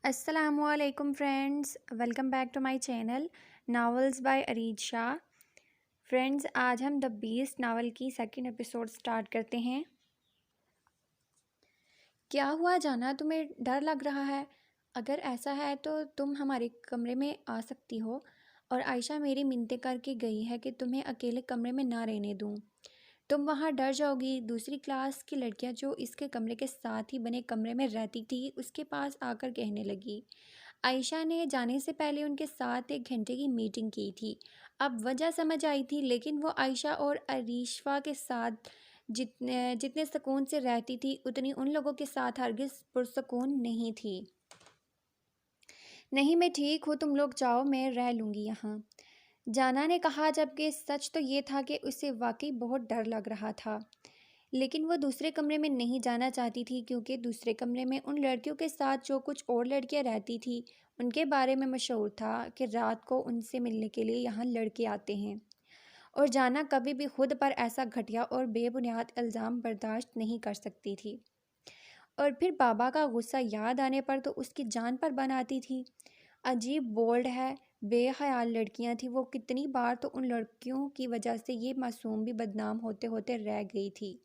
السلام علیکم friends, welcome back to my channel novels by ارید شاہ۔ فرینڈز، آج ہم دا بیسٹ ناول کی سیکنڈ ایپیسوڈ سٹارٹ کرتے ہیں۔ کیا ہوا جانا، تمہیں ڈر لگ رہا ہے؟ اگر ایسا ہے تو تم ہمارے کمرے میں آ سکتی ہو، اور عائشہ میری منتیں کر کے گئی ہے کہ تمہیں اکیلے کمرے میں نہ رہنے دوں۔ تم وہاں ڈر جاؤ گی۔ دوسری کلاس کی لڑکیاں جو اس کے کمرے کے ساتھ ہی بنے کمرے میں رہتی تھی اس کے پاس آ کر کہنے لگی۔ عائشہ نے جانے سے پہلے ان کے ساتھ 1 گھنٹے کی میٹنگ کی تھی۔ اب وجہ سمجھ آئی تھی، لیکن وہ عائشہ اور عریشہ کے ساتھ جتنے سکون سے رہتی تھی اتنی ان لوگوں کے ساتھ ہرگز پرسکون نہیں تھی۔ نہیں، میں ٹھیک ہوں، تم لوگ جاؤ، میں رہ لوں گی یہاں، جانا نے کہا، جبکہ سچ تو یہ تھا کہ اسے واقعی بہت ڈر لگ رہا تھا۔ لیکن وہ دوسرے کمرے میں نہیں جانا چاہتی تھی، کیونکہ دوسرے کمرے میں ان لڑکیوں کے ساتھ جو کچھ اور لڑکیاں رہتی تھیں ان کے بارے میں مشہور تھا کہ رات کو ان سے ملنے کے لیے یہاں لڑکے آتے ہیں، اور جانا کبھی بھی خود پر ایسا گھٹیا اور بے بنیاد الزام برداشت نہیں کر سکتی تھی۔ اور پھر بابا کا غصہ یاد آنے پر تو اس کی جان پر بن آتی تھی۔ عجیب بولڈ ہے، بے خیال لڑکیاں تھیں وہ، کتنی بار تو ان لڑکیوں کی وجہ سے یہ معصوم بھی بدنام ہوتے ہوتے رہ گئی تھی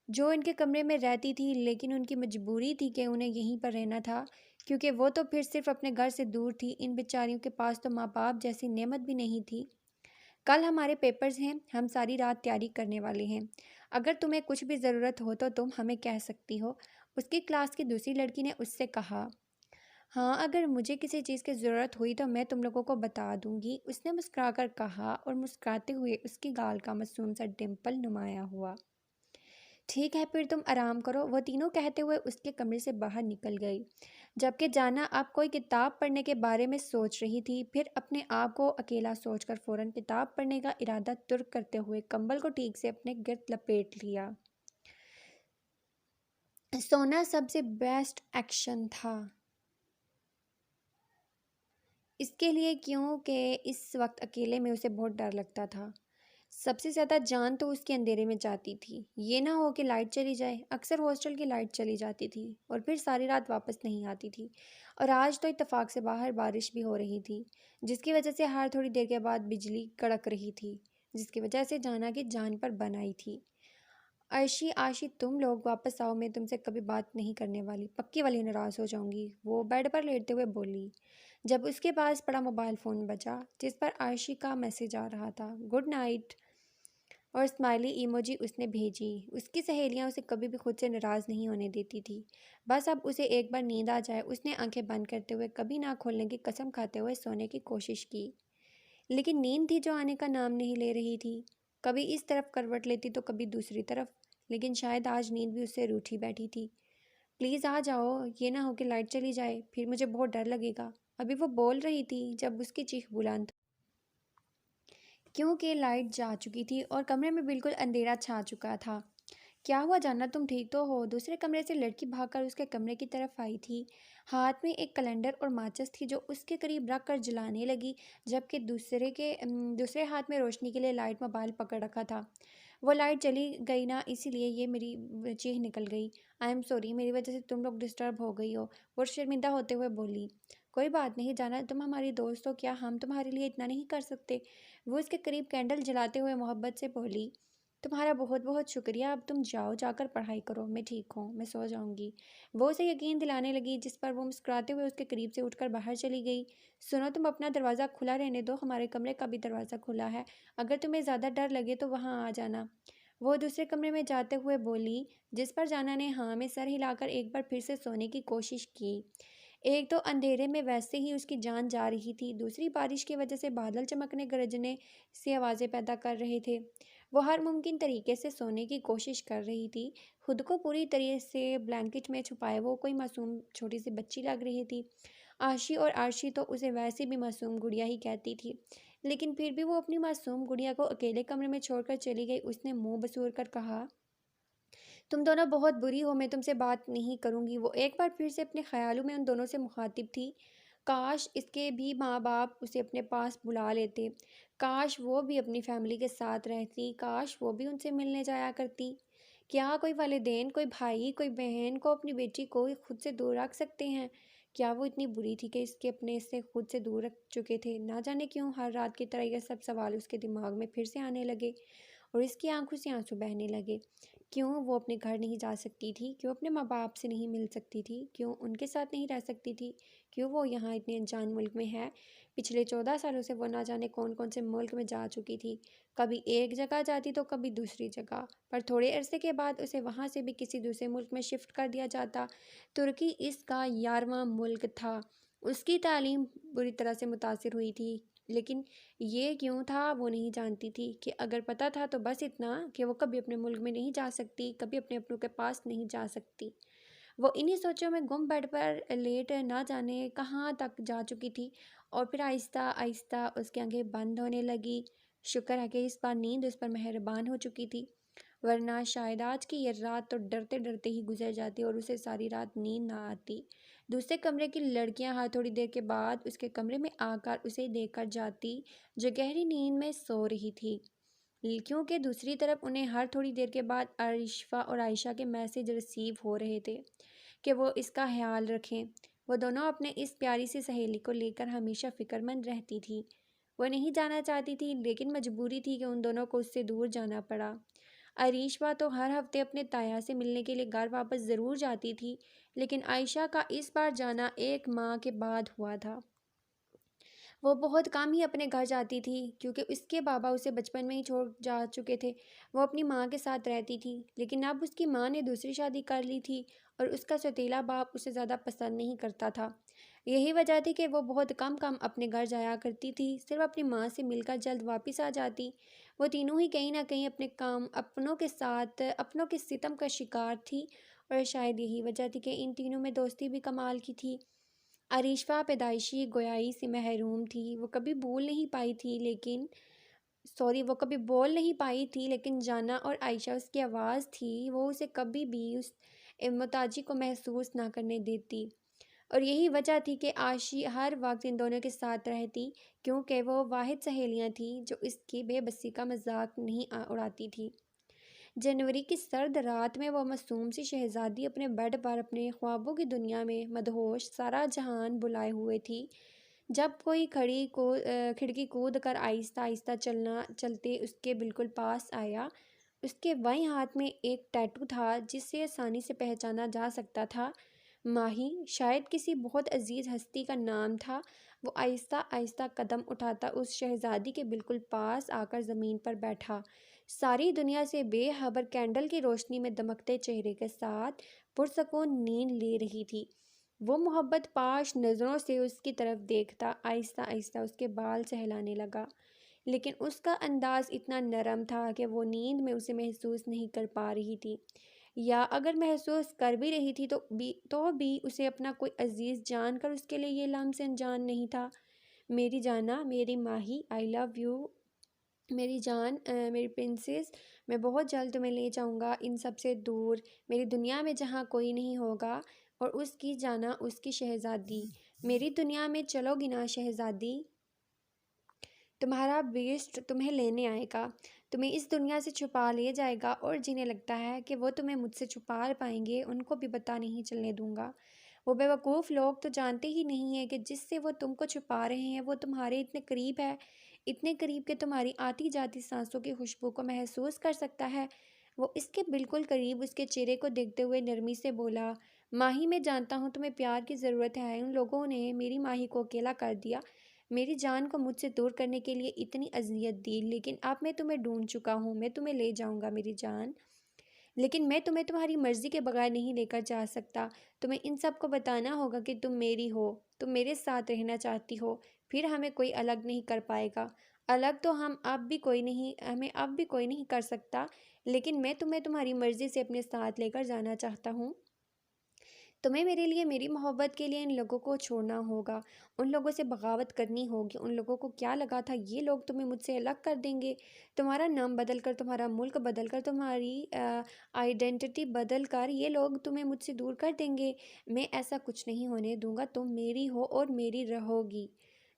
جو ان کے کمرے میں رہتی تھی، لیکن ان کی مجبوری تھی کہ انہیں یہیں پر رہنا تھا، کیونکہ وہ تو پھر صرف اپنے گھر سے دور تھی۔ ان بیچاریوں کے پاس تو ماں باپ جیسی نعمت بھی نہیں تھی۔ کل ہمارے پیپرز ہیں، ہم ساری رات تیاری کرنے والے ہیں، اگر تمہیں کچھ بھی ضرورت ہو تو تم ہمیں کہہ سکتی ہو، اس کی کلاس کی دوسری لڑکی نے اس سے کہا۔ ہاں، اگر مجھے کسی چیز کی ضرورت ہوئی تو میں تم لوگوں کو بتا دوں گی، اس نے مسکرا کر کہا، اور مسکراتے ہوئے اس کی گال کا معصوم سا ڈمپل نمایاں ہوا۔ ٹھیک ہے، پھر تم آرام کرو، وہ تینوں کہتے ہوئے اس کے کمرے سے باہر نکل گئی، جبکہ جانا اب کوئی کتاب پڑھنے کے بارے میں سوچ رہی تھی۔ پھر اپنے آپ کو اکیلا سوچ کر فوراً کتاب پڑھنے کا ارادہ ترک کرتے ہوئے کمبل کو ٹھیک سے اپنے گرد لپیٹ لیا۔ سونا سب سے بیسٹ ایکشن تھا اس کے لیے، کیونکہ اس وقت اکیلے میں اسے بہت ڈر لگتا تھا۔ سب سے زیادہ جان تو اس کے اندھیرے میں جاتی تھی، یہ نہ ہو کہ لائٹ چلی جائے۔ اکثر ہاسٹل کی لائٹ چلی جاتی تھی اور پھر ساری رات واپس نہیں آتی تھی، اور آج تو اتفاق سے باہر بارش بھی ہو رہی تھی، جس کی وجہ سے ہر تھوڑی دیر کے بعد بجلی کڑک رہی تھی، جس کی وجہ سے جانا کی جان پر بن آئی تھی۔ عائشی، تم لوگ واپس آؤ، میں تم سے کبھی بات نہیں کرنے والی، پکی والی ناراض ہو جاؤں گی، وہ بیڈ پر لیٹتے ہوئے بولی، جب اس کے پاس بڑا موبائل فون بجا جس پر عائشی کا میسج آ رہا تھا۔ گڈ نائٹ، اور اسمائلی ایموجی اس نے بھیجی۔ اس کی سہیلیاں اسے کبھی بھی خود سے ناراض نہیں ہونے دیتی تھی، بس اب اسے ایک بار نیند آ جائے۔ اس نے آنکھیں بند کرتے ہوئے کبھی نہ کھولنے کی قسم کھاتے ہوئے سونے کی کوشش کی، لیکن نیند تھی جو آنے کا نام نہیں لے رہی تھی۔ کبھی اس طرف کروٹ لیتی تو کبھی دوسری طرف، لیکن شاید آج نیند بھی اس سے روٹھی بیٹھی تھی۔ پلیز آ جاؤ، یہ نہ ہو کہ لائٹ چلی جائے، پھر مجھے بہت ڈر لگے گا، ابھی وہ بول رہی تھی جب اس کی چیخ بلند، کیونکہ لائٹ جا چکی تھی اور کمرے میں بالکل اندھیرا چھا چکا تھا۔ کیا ہوا جانا، تم ٹھیک تو ہو؟ دوسرے کمرے سے لڑکی بھاگ کر اس کے کمرے کی طرف آئی تھی۔ ہاتھ میں ایک کیلنڈر اور ماچس تھی جو اس کے قریب رکھ کر جلانے لگی، جبکہ دوسرے ہاتھ میں روشنی کے لیے لائٹ موبائل پکڑ رکھا تھا۔ وہ لائٹ چلی گئی نا، اسی لیے یہ میری چیخ نکل گئی۔ آئی ایم سوری، میری وجہ سے تم لوگ ڈسٹرب ہو گئی ہو، وہ شرمندہ ہوتے ہوئے بولی۔ کوئی بات نہیں جانا، تم ہماری دوست ہو، کیا ہم تمہارے لیے اتنا نہیں کر سکتے؟ وہ اس کے قریب کینڈل جلاتے ہوئے محبت سے بولی۔ تمہارا بہت بہت شکریہ، اب تم جاؤ، جا کر پڑھائی کرو، میں ٹھیک ہوں، میں سو جاؤں گی، وہ اسے یقین دلانے لگی، جس پر وہ مسکراتے ہوئے اس کے قریب سے اٹھ کر باہر چلی گئی۔ سنو، تم اپنا دروازہ کھلا رہنے دو، ہمارے کمرے کا بھی دروازہ کھلا ہے، اگر تمہیں زیادہ ڈر لگے تو وہاں آ جانا، وہ دوسرے کمرے میں جاتے ہوئے بولی، جس پر جانا نے ہاں میں سر ہلا کر ایک بار پھر سے سونے کی کوشش کی۔ ایک تو اندھیرے میں ویسے ہی اس کی جان جا رہی تھی، دوسری بارش کی وجہ سے بادل چمکنے گرجنے سی آوازیں پیدا کر رہے تھے۔ وہ ہر ممکن طریقے سے سونے کی کوشش کر رہی تھی، خود کو پوری طرح سے بلینکٹ میں چھپائے وہ کوئی معصوم چھوٹی سی بچی لگ رہی تھی۔ عائشی تو اسے ویسے بھی معصوم گڑیا ہی کہتی تھی، لیکن پھر بھی وہ اپنی معصوم گڑیا کو اکیلے کمرے میں چھوڑ کر چلی گئی۔ اس نے منہ بسور کر کہا، تم دونوں بہت بری ہو، میں تم سے بات نہیں کروں گی۔ وہ ایک بار پھر سے اپنے خیالوں میں ان دونوں سے مخاطب تھی۔ کاش اس کے بھی ماں باپ اسے اپنے پاس بلا لیتے، کاش وہ بھی اپنی فیملی کے ساتھ رہتی، کاش وہ بھی ان سے ملنے جایا کرتی۔ کیا کوئی والدین، کوئی بھائی، کوئی بہن کو اپنی بیٹی کو خود سے دور رکھ سکتے ہیں؟ کیا وہ اتنی بری تھی کہ اس کے اپنے سے خود سے دور رکھ چکے تھے؟ نہ جانے کیوں ہر رات کی طرح یہ سب سوال اس کے دماغ میں پھر سے آنے لگے اور اس کی آنکھوں سے آنسو بہنے لگے۔ کیوں وہ اپنے گھر نہیں جا سکتی تھی؟ کیوں اپنے ماں باپ سے نہیں مل سکتی تھی؟ کیوں ان کے ساتھ نہیں رہ سکتی تھی؟ کیوں وہ یہاں اتنے انجان ملک میں ہے؟ پچھلے 14 سالوں سے وہ نہ جانے کون کون سے ملک میں جا چکی تھی۔ کبھی ایک جگہ جاتی تو کبھی دوسری جگہ، پر تھوڑے عرصے کے بعد اسے وہاں سے بھی کسی دوسرے ملک میں شفٹ کر دیا جاتا۔ ترکی اس کا 11واں ملک تھا۔ اس کی تعلیم بری طرح سے متاثر ہوئی تھی، لیکن یہ کیوں تھا وہ نہیں جانتی تھی، کہ اگر پتہ تھا تو بس اتنا کہ وہ کبھی اپنے ملک میں نہیں جا سکتی، کبھی اپنے اپنوں کے پاس نہیں جا سکتی۔ وہ انہی سوچوں میں گم بیڈ پر لیٹ نہ جانے کہاں تک جا چکی تھی، اور پھر آہستہ آہستہ اس کی آنکھیں بند ہونے لگی۔ شکر ہے کہ اس بار نیند اس پر مہربان ہو چکی تھی، ورنہ شاید آج کی یہ رات تو ڈرتے ڈرتے ہی گزر جاتی اور اسے ساری رات نیند نہ آتی۔ دوسرے کمرے کی لڑکیاں ہر تھوڑی دیر کے بعد اس کے کمرے میں آ کر اسے دیکھ کر جاتی، جو گہری نیند میں سو رہی تھی، کیونکہ دوسری طرف انہیں ہر تھوڑی دیر کے بعد ارشفہ اور عائشہ کے میسج ریسیو ہو رہے تھے کہ وہ اس کا خیال رکھیں۔ وہ دونوں اپنے اس پیاری سی سہیلی کو لے کر ہمیشہ فکر مند رہتی تھی۔ وہ نہیں جانا چاہتی تھی، لیکن مجبوری تھی کہ ان دونوں کو اس سے دور جانا پڑا۔ عریشہ تو ہر ہفتے اپنے تایا سے ملنے کے لیے گھر واپس ضرور جاتی تھی، لیکن عائشہ کا اس بار جانا 1 ماہ کے بعد ہوا تھا۔ وہ بہت کم ہی اپنے گھر جاتی تھی، کیونکہ اس کے بابا اسے بچپن میں ہی چھوڑ جا چکے تھے۔ وہ اپنی ماں کے ساتھ رہتی تھی، لیکن اب اس کی ماں نے دوسری شادی کر لی تھی اور اس کا سوتیلا باپ اسے زیادہ پسند نہیں کرتا تھا۔ یہی وجہ تھی کہ وہ بہت کم اپنے گھر جایا کرتی تھی، صرف اپنی ماں سے مل کر جلد واپس آ جاتی۔ وہ تینوں ہی کہیں نہ کہیں اپنے کام اپنوں کے ساتھ اپنوں کے ستم کا شکار تھی، اور شاید یہی وجہ تھی کہ ان تینوں میں دوستی بھی کمال کی تھی۔ عریشہ پیدائشی گویائی سے محروم تھی، وہ کبھی بول نہیں پائی تھی، لیکن جانا اور عائشہ اس کی آواز تھی، وہ اسے کبھی بھی اس محتاجی کو محسوس نہ کرنے دیتی، اور یہی وجہ تھی کہ عائشہ ہر وقت ان دونوں کے ساتھ رہتی، کیونکہ وہ واحد سہیلیاں تھیں جو اس کی بے بسی کا مذاق نہیں اڑاتی تھی۔ جنوری کی سرد رات میں وہ معصوم سی شہزادی اپنے بیڈ پر اپنے خوابوں کی دنیا میں مدہوش سارا جہان بلائے ہوئے تھی، جب کوئی کھڑکی کود کر آہستہ آہستہ چلتے اس کے بالکل پاس آیا۔ اس کے بائیں ہاتھ میں ایک ٹیٹو تھا جسے آسانی سے پہچانا جا سکتا تھا۔ ماہی، شاید کسی بہت عزیز ہستی کا نام تھا۔ وہ آہستہ آہستہ قدم اٹھاتا اس شہزادی کے بالکل پاس آ کر زمین پر بیٹھا، ساری دنیا سے بے خبر کینڈل کی روشنی میں دمکتے چہرے کے ساتھ پرسکون نیند لے رہی تھی۔ وہ محبت پاش نظروں سے اس کی طرف دیکھتا آہستہ آہستہ اس کے بال سہلانے لگا، لیکن اس کا انداز اتنا نرم تھا کہ وہ نیند میں اسے محسوس نہیں کر پا رہی تھی، یا اگر محسوس کر بھی رہی تھی تو بھی اسے اپنا کوئی عزیز جان کر اس کے لیے یہ لمس انجان نہیں تھا۔ میری جانا، میری ماہی، آئی لو یو میری جان، میری پرنسس، میں بہت جلد تمہیں لے جاؤں گا ان سب سے دور، میری دنیا میں جہاں کوئی نہیں ہوگا۔ اور اس کی جانا، اس کی شہزادی، میری دنیا میں چلو گی نا شہزادی؟ تمہارا بیسٹ تمہیں لینے آئے گا، تمہیں اس دنیا سے چھپا لے جائے گا، اور جنہیں لگتا ہے کہ وہ تمہیں مجھ سے چھپا پائیں گے ان کو بھی پتہ نہیں چلنے دوں گا۔ وہ بیوقوف لوگ تو جانتے ہی نہیں ہیں کہ جس سے وہ تم کو چھپا رہے ہیں وہ تمہارے اتنے قریب ہے، اتنے قریب کہ تمہاری آتی جاتی سانسوں کی خوشبو کو محسوس کر سکتا ہے۔ وہ اس کے بالکل قریب اس کے چہرے کو دیکھتے ہوئے نرمی سے بولا، ماہی، میں جانتا ہوں تمہیں پیار کی ضرورت ہے، ان لوگوں نے میری ماہی کو اکیلا کر دیا، میری جان کو مجھ سے دور کرنے کے لیے اتنی اذیت دی، لیکن اب میں تمہیں ڈھونڈ چکا ہوں، میں تمہیں لے جاؤں گا میری جان، لیکن میں تمہیں تمہاری مرضی کے بغیر نہیں لے کر جا سکتا۔ تمہیں ان سب کو بتانا ہوگا کہ تم میری ہو، تم میرے ساتھ رہنا چاہتی ہو، پھر ہمیں کوئی الگ نہیں کر پائے گا۔ الگ تو ہمیں اب بھی کوئی نہیں کر سکتا، لیکن میں تمہیں تمہاری مرضی سے اپنے ساتھ لے کر جانا چاہتا ہوں۔ تمہیں میرے لیے، میری محبت کے لیے ان لوگوں کو چھوڑنا ہوگا، ان لوگوں سے بغاوت کرنی ہوگی۔ ان لوگوں کو کیا لگا تھا یہ لوگ تمہیں مجھ سے الگ کر دیں گے؟ تمہارا نام بدل کر، تمہارا ملک بدل کر، تمہاری آئیڈینٹی بدل کر یہ لوگ تمہیں مجھ سے دور کر دیں گے؟ میں ایسا کچھ نہیں ہونے دوں گا، تم میری ہو اور میری رہو گی۔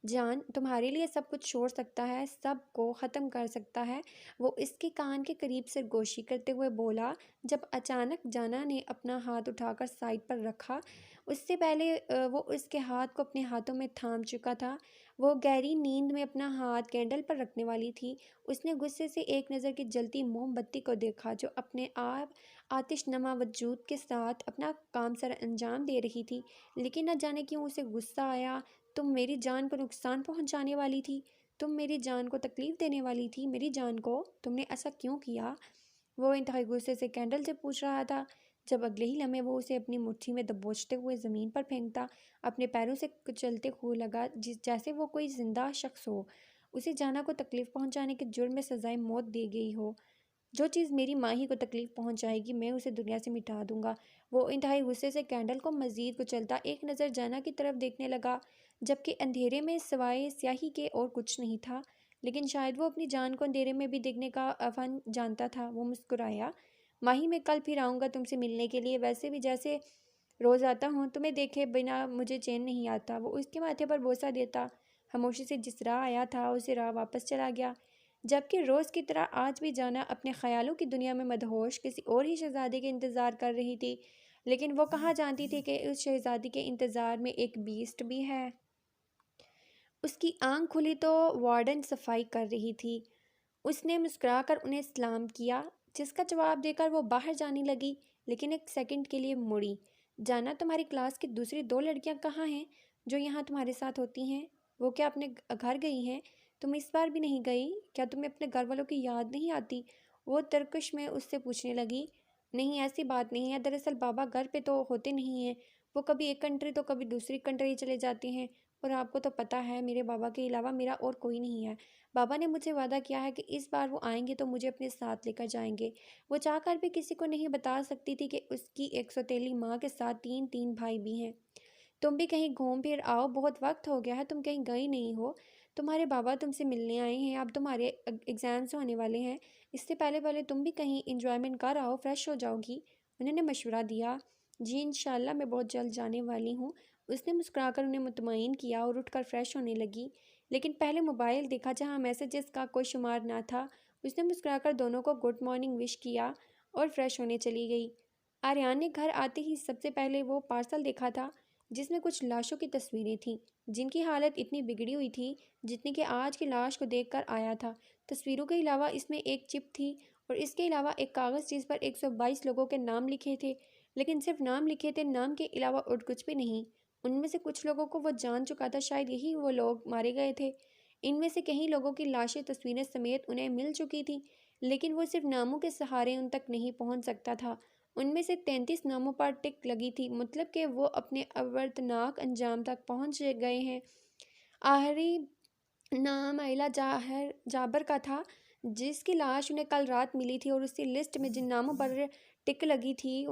جان تمہارے لیے سب کچھ چھوڑ سکتا ہے، سب کو ختم کر سکتا ہے، وہ اس کے کان کے قریب سرگوشی کرتے ہوئے بولا، جب اچانک جانا نے اپنا ہاتھ اٹھا کر سائڈ پر رکھا، اس سے پہلے وہ اس کے ہاتھ کو اپنے ہاتھوں میں تھام چکا تھا۔ وہ گہری نیند میں اپنا ہاتھ کینڈل پر رکھنے والی تھی۔ اس نے غصے سے ایک نظر کی جلتی موم بتی کو دیکھا جو اپنے آپ آتش نما وجود کے ساتھ اپنا کام سر انجام دے رہی تھی، لیکن نہ جانے کیوں اسے غصہ آیا۔ تم میری جان کو نقصان پہنچانے والی تھی، تم میری جان کو تکلیف دینے والی تھی، میری جان کو تم نے ایسا کیوں کیا؟ وہ انتہائی غصے سے کینڈل سے پوچھ رہا تھا، جب اگلے ہی لمحے وہ اسے اپنی مٹھی میں دبوچتے ہوئے زمین پر پھینکتا، اپنے پیروں سے کچلتے ہوئے لگا جیسے وہ کوئی زندہ شخص ہو، اسے جانا کو تکلیف پہنچانے کے جرم میں سزائے موت دی گئی ہو۔ جو چیز میری ماں ہی کو تکلیف پہنچائے گی میں اسے دنیا سے مٹا دوں گا۔ وہ انتہائی غصے سے کینڈل کو مزید کچلتا ایک نظر جانا کی طرف دیکھنے لگا، جبکہ اندھیرے میں سوائے سیاہی کے اور کچھ نہیں تھا، لیکن شاید وہ اپنی جان کو اندھیرے میں بھی دیکھنے کا فن جانتا تھا۔ وہ مسکرایا، ماہی میں کل پھر آؤں گا تم سے ملنے کے لیے، ویسے بھی جیسے روز آتا ہوں، تمہیں دیکھے بنا مجھے چین نہیں آتا۔ وہ اس کے ماتھے پر بوسہ دیتا، خاموشی سے جس راہ آیا تھا اسی راہ واپس چلا گیا، جبکہ روز کی طرح آج بھی جانا اپنے خیالوں کی دنیا میں مدہوش کسی اور ہی شہزادے کے انتظار کر رہی تھی، لیکن وہ کہاں جانتی تھی کہ اس شہزادی کے انتظار میں ایک بیسٹ بھی ہے۔ اس کی آنکھ کھلی تو وارڈن صفائی کر رہی تھی۔ اس نے مسکرا کر انہیں سلام کیا، جس کا جواب دے کر وہ باہر جانے لگی، لیکن ایک سیکنڈ کے لیے مڑی۔ جانا، تمہاری کلاس کی دوسری 2 لڑکیاں کہاں ہیں جو یہاں تمہارے ساتھ ہوتی ہیں؟ وہ کیا اپنے گھر گئی ہیں؟ تم اس بار بھی نہیں گئی؟ کیا تمہیں اپنے گھر والوں کی یاد نہیں آتی؟ وہ ترکش میں اس سے پوچھنے لگی۔ نہیں، ایسی بات نہیں ہے، دراصل بابا گھر پہ تو ہوتے نہیں ہیں، وہ کبھی ایک کنٹری تو کبھی دوسری کنٹری چلے جاتے ہیں، اور آپ کو تو پتہ ہے میرے بابا کے علاوہ میرا اور کوئی نہیں ہے۔ بابا نے مجھے وعدہ کیا ہے کہ اس بار وہ آئیں گے تو مجھے اپنے ساتھ لے کر جائیں گے۔ وہ چاہ کر بھی کسی کو نہیں بتا سکتی تھی کہ اس کی ایک سوتیلی ماں کے ساتھ 3 بھائی بھی ہیں۔ تم بھی کہیں گھوم پھر آؤ، بہت وقت ہو گیا ہے تم کہیں گئی نہیں ہو۔ تمہارے بابا تم سے ملنے آئے ہیں، اب تمہارے ایگزامز ہونے والے ہیں، اس سے پہلے تم بھی کہیں انجوائمنٹ کر آؤ، فریش ہو جاؤ گی۔ انہوں نے مشورہ دیا۔ جی انشاءاللہ، میں بہت جلد جانے والی ہوں۔ اس نے مسکرا کر انہیں مطمئن کیا اور اٹھ کر فریش ہونے لگی، لیکن پہلے موبائل دیکھا جہاں میسیجز کا کوئی شمار نہ تھا۔ اس نے مسکرا کر دونوں کو گڈ مارننگ وش کیا اور فریش ہونے چلی گئی۔ آریان نے گھر آتے ہی سب سے پہلے وہ پارسل دیکھا تھا جس میں کچھ لاشوں کی تصویریں تھیں، جن کی حالت اتنی بگڑی ہوئی تھی جتنی کہ آج کی لاش کو دیکھ کر آیا تھا۔ تصویروں کے علاوہ اس میں ایک چپ تھی اور اس کے علاوہ ایک کاغذ جس پر 122 لوگوں کے نام لکھے تھے، لیکن صرف نام لکھے تھے، نام کے علاوہ اور کچھ بھی نہیں۔ ان میں سے کچھ لوگوں کو وہ جان چکا تھا، شاید یہی وہ لوگ مارے گئے تھے۔ ان میں سے کئی لوگوں کی لاشیں تصویریں سمیت انہیں مل چکی تھیں، لیکن وہ صرف ناموں کے سہارے ان تک نہیں پہنچ سکتا تھا۔ ان میں سے 33 ناموں پر ٹک لگی تھی، مطلب کہ وہ اپنے عبرتناک انجام تک پہنچ گئے ہیں۔ آخری نام عائلہ جابر کا تھا، جس کی لاش انہیں کل رات ملی تھی، اور اسی لسٹ میں جن ناموں پر ٹک لگی تھی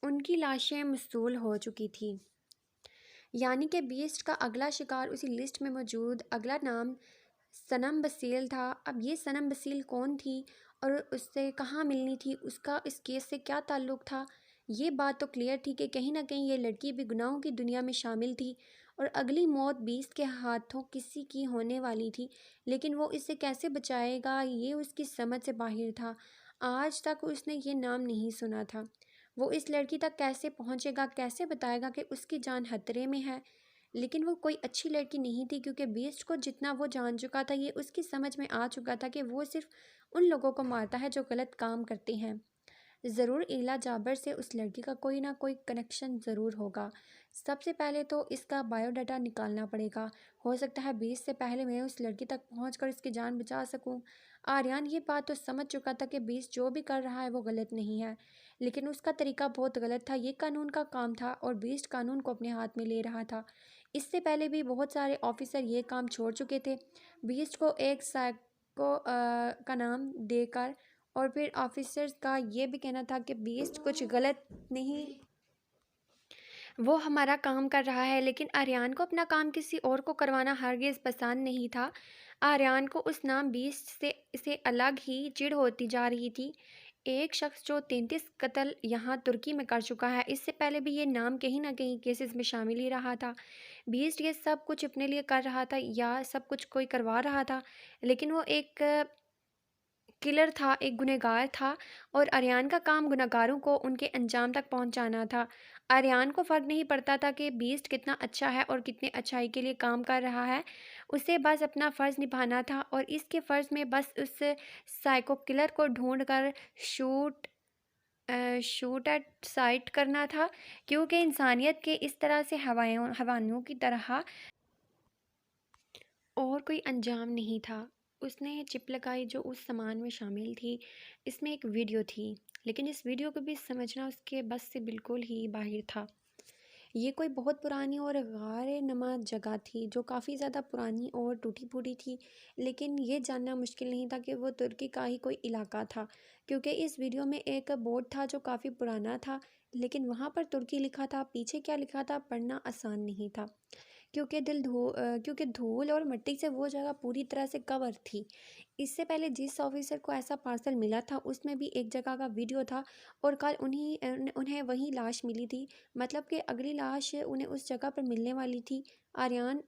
ان کی لاشیں موصول ہو چکی تھیں۔ یعنی کہ بیسٹ کا اگلا شکار اسی لسٹ میں موجود اگلا نام صنم بصیل تھا۔ اب یہ صنم بصیل کون تھی اور اس سے کہاں ملنی تھی، اس کا اس کیس سے کیا تعلق تھا؟ یہ بات تو کلیئر تھی کہ کہیں نہ کہیں یہ لڑکی بھی گناہوں کی دنیا میں شامل تھی اور اگلی موت بیسٹ کے ہاتھوں کسی کی ہونے والی تھی، لیکن وہ اسے کیسے بچائے گا یہ اس کی سمجھ سے باہر تھا۔ آج تک اس نے یہ نام نہیں سنا تھا۔ وہ اس لڑکی تک کیسے پہنچے گا، کیسے بتائے گا کہ اس کی جان خطرے میں ہے؟ لیکن وہ کوئی اچھی لڑکی نہیں تھی، کیونکہ بیسٹ کو جتنا وہ جان چکا تھا یہ اس کی سمجھ میں آ چکا تھا کہ وہ صرف ان لوگوں کو مارتا ہے جو غلط کام کرتے ہیں۔ ضرور عائلہ جابر سے اس لڑکی کا کوئی نہ کوئی کنیکشن ضرور ہوگا۔ سب سے پہلے تو اس کا بائیو ڈاٹا نکالنا پڑے گا، ہو سکتا ہے بیسٹ سے پہلے میں اس لڑکی تک پہنچ کر اس کی جان بچا سکوں۔ آریان یہ بات تو سمجھ چکا تھا کہ بیسٹ جو بھی کر رہا ہے وہ غلط نہیں ہے، لیکن اس کا طریقہ بہت غلط تھا۔ یہ قانون کا کام تھا اور بیسٹ قانون کو اپنے ہاتھ میں لے رہا تھا۔ اس سے پہلے بھی بہت سارے آفیسر یہ کام چھوڑ چکے تھے، بیسٹ کو ایک سائیکو کا نام دے کر، اور پھر آفیسرز کا یہ بھی کہنا تھا کہ بیسٹ کچھ غلط نہیں، وہ ہمارا کام کر رہا ہے۔ لیکن آریان کو اپنا کام کسی اور کو کروانا ہرگز پسند نہیں تھا۔ آریان کو اس نام بیسٹ سے الگ ہی چڑ ہوتی جا رہی تھی۔ ایک شخص جو 33 قتل یہاں ترکی میں کر چکا ہے، اس سے پہلے بھی یہ نام کہیں نہ کہیں کیسز میں شامل ہی رہا تھا۔ بیسٹ یہ سب کچھ اپنے لیے کر رہا تھا یا سب کچھ کوئی کروا رہا تھا، لیکن وہ ایک کلر تھا، ایک گنہگار تھا، اور آریان کا کام گنہگاروں کو ان کے انجام تک پہنچانا تھا۔ آریان کو فرق نہیں پڑتا تھا کہ بیسٹ کتنا اچھا ہے اور کتنے اچھائی کے لیے کام کر رہا ہے۔ اسے بس اپنا فرض نبھانا تھا اور اس کے فرض میں بس اس سائیکو کلر کو ڈھونڈ کر شوٹ شوٹ ایٹ سائٹ کرنا تھا، کیونکہ انسانیت کے اس طرح سے حیوانوں کی طرح اور کوئی انجام نہیں تھا۔ اس نے چپ لگائی جو اس سامان میں شامل تھی۔ اس میں ایک ویڈیو تھی، لیکن اس ویڈیو کو بھی سمجھنا اس کے بس سے بالکل ہی باہر تھا۔ یہ کوئی بہت پرانی اور غار نما جگہ تھی جو کافی زیادہ پرانی اور ٹوٹی پھوٹی تھی، لیکن یہ جاننا مشکل نہیں تھا کہ وہ ترکی کا ہی کوئی علاقہ تھا، کیونکہ اس ویڈیو میں ایک بورڈ تھا جو کافی پرانا تھا، لیکن وہاں پر ترکی لکھا تھا۔ پیچھے کیا لکھا تھا پڑھنا آسان نہیں تھا، کیونکہ دھول اور مٹی سے وہ جگہ پوری طرح سے کور تھی۔ اس سے پہلے جس آفیسر کو ایسا پارسل ملا تھا اس میں بھی ایک جگہ کا ویڈیو تھا، اور کل انہیں وہی لاش ملی تھی، مطلب کہ اگلی لاش انہیں اس جگہ پر ملنے والی تھی۔ آریان